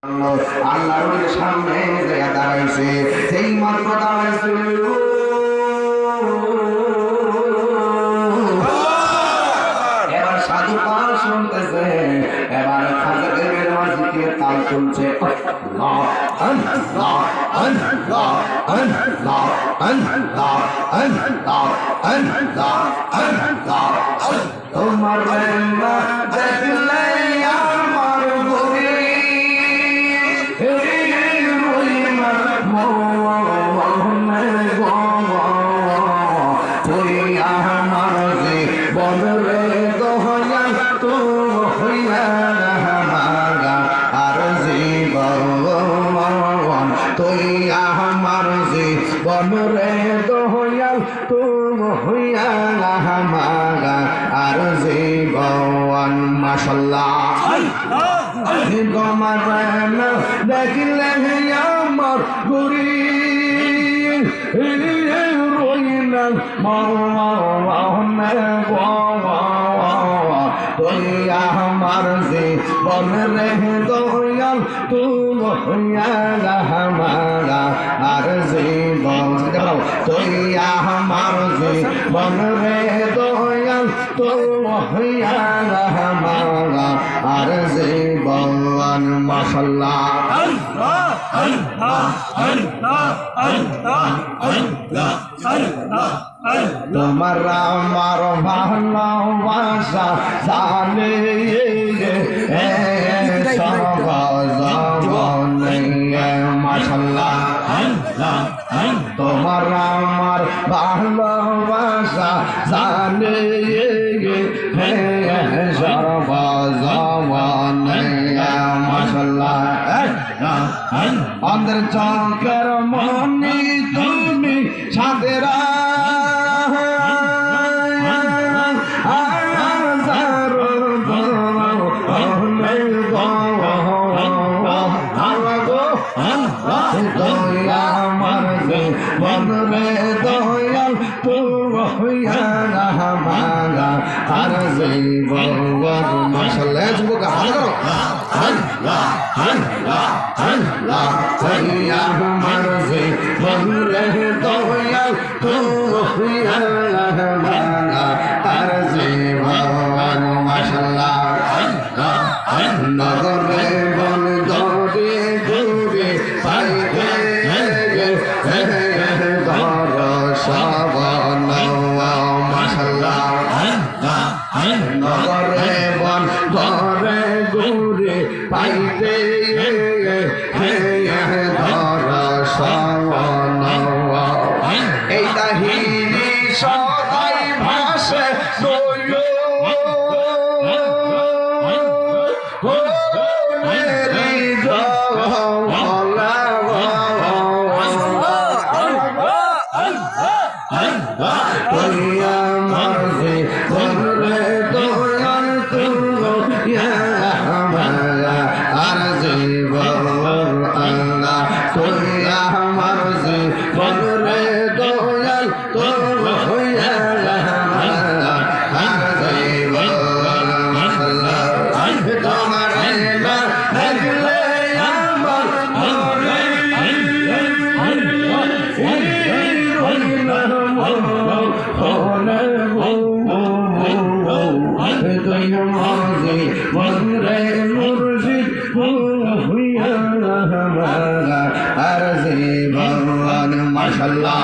আল্লাহর সামনে যায় দাঁড়াইছে, সেই মাত্র দাঁড়াইছে এবার সাধু পাল শুনতেছে, এবার খাজা গেমের মাঝিকে তাল চলছে আল্লাহ আল্লাহ আল্লাহ আল্লাহ আল্লাহ আল্লাহ আল্লাহ আল্লাহ তোমার না দেখলে আমার ঘরে বনরে দহয়া তো হইয়া আর জীবন তুই আমার জীবনরে দহয়াল তুম হইয়া আর জীবন মাশাল্লাহ তোমার দেখলে আমার গুরি রইলাম তুই আমার জীবন রে দয়াল তুম হইয়া আর জীবন তুই আমার জীবন রে দয়াল তুম হইয়া আর জীবন মাশাল্লাহ তোমার আমার ভালোবাসা জানে মাশাল্লাহ তোমার আমার ভালোবাসা জানে মাশাল্লাহ অন্তর চকের মনি তুমি সাদেরা দয়াল আর মাশাল্লাহ যুবক নগরে বন দরে ঘুরে পাইতে মাশাল্লাহ নগরে বন ঘরে ঘুরে পাইতে এই তাহিনী সদাই ভাসে আর জীবন মাশাল্লাহ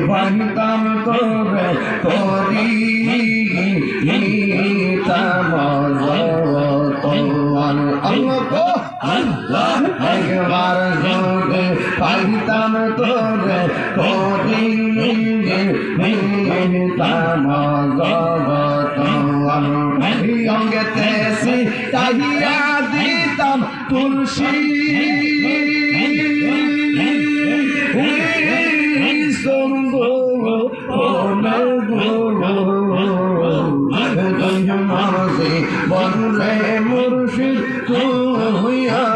ভাঙতাম তোরে তোরি একবার যোগে পাইতাম তোরে তোরি অঙ্গেতে তাহিয়া দিতাম তুলসী বনরে মুর্শিদ হইয়া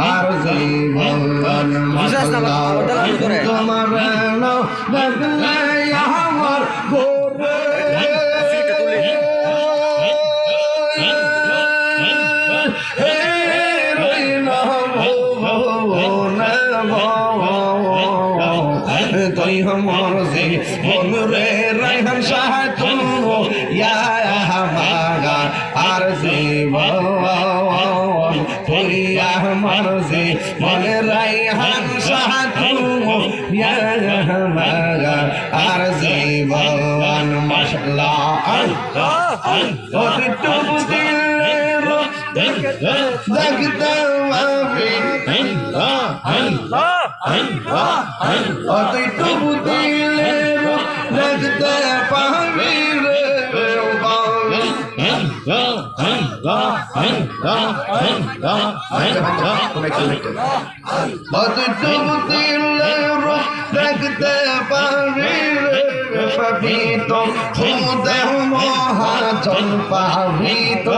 আর জীবন তোমার দেখলে আমার মরজি বনরে রাইহান শাহ তুমো ইয়া মাগা আর জীবন তুই মরজি বনে রাইহান শাহ তুমো ইয়া মাগা আর জীবন মাশাআল্লাহ টুকু দিলের দেখতে পাবি তুই টুকু দিলের দেখতে পাবি দেখতে পাবি পাবিত খুদে মহাজন পাবিত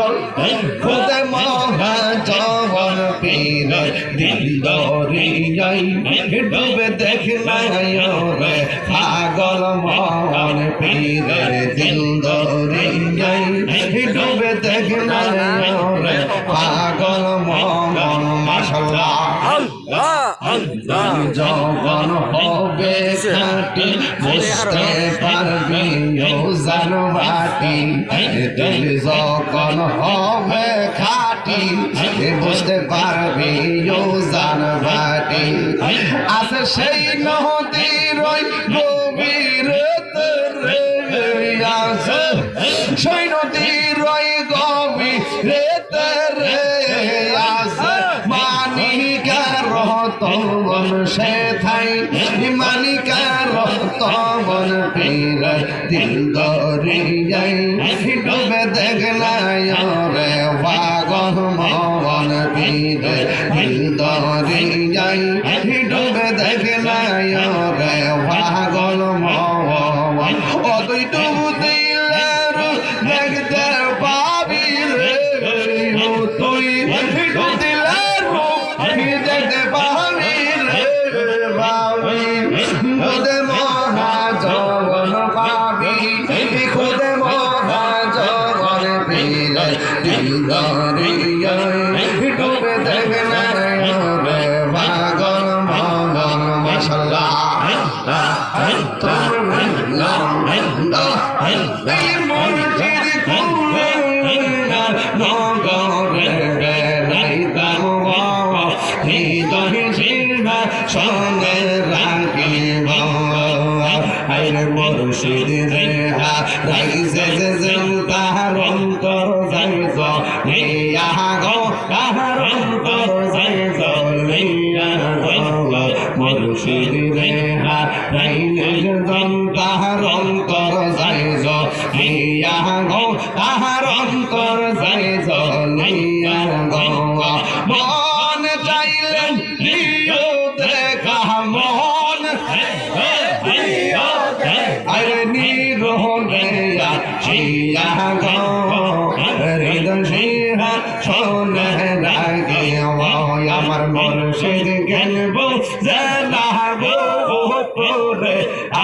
খুদে মহাজন পীর দিল দরিয়াই ডুবে দেখলাই রে পাগল মন পীর দিল দরিয়াই ডুবে দেখলাই রে পাগল মন মাশাআল্লাহ যখন হবে খাটি বুঝতে পারবি জানবাটি দিল যখন হবে খাটি বুঝতে পারবি জানবাটি আছে সেই নদীর গভীর আছে সেই নদীর গভীর আছে মানিকার তবন সে থাই মানিকার তবন পীর দিল দরিয়াই ডুবে দেখলাই রে পাগল মন পীর দিল দরিয়াই ডুবে দেখলাই রে পাগল মন ও তুই ডুবু দিলের দেখতে পাবি রে তুই ডুবু দিলের দেখতে পাবি রে পাবি খুদে মহাজন পাবি খুদে মহাজন পীর দিল দরিয়াই ডুবে দেখলাই রে পাগল মন মাশাআল্লাহ সঙ্গে রাখিব আইরে মুর্শিদ রে রাইছে যে তাহার অন্তর যাইছ নিয়া গো তাহার অন্তর যাইছ নিয়া গো মুর্শিদ রে রাইলে জন তাহার অন্তর যাইছ নিয়া গো তাহার অন্তর যাইছ নিয়া গো মন চাইলে দিও দেখা মন আরে নিরোলে শিয়া গো হৃদয় সিংহা শোনে লাগে আমার মুর্শিদ গেলব জানাবো তোরে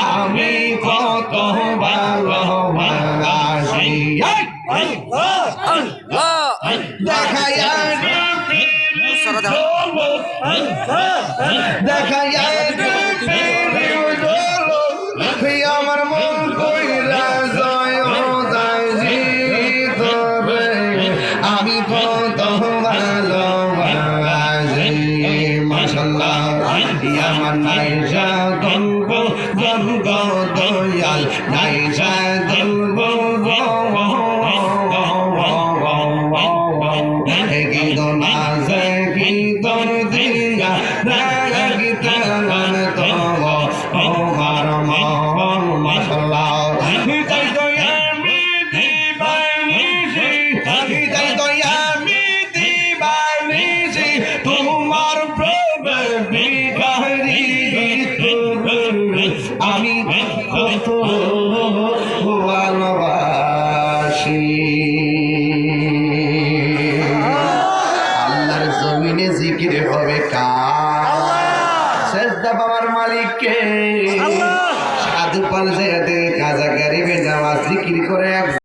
আমি কত ভালোবাসি দেখায়া দেখায়া আমার মন কইরা জয় তবে আমি কত ভালোবাসি মাশাআল্লাহ আমার নাইসা গঙ্গ গঙ্গ দয়াল নাইসা গঙ্গ গীতর দিয়া গীতন তব আমার মন মাশাআল্লাহ তাই তো আমি দিবানিছি তাই তো আমি দিবানিছি তোমার প্রভু ভিখারি আমি কত ভালোবাসি জমিনে জিকির হবে কার সেজদা পাওয়ার মালিককে সাধু পাল জায়গাতে কাজা গরিবে নামাজ জিকির করে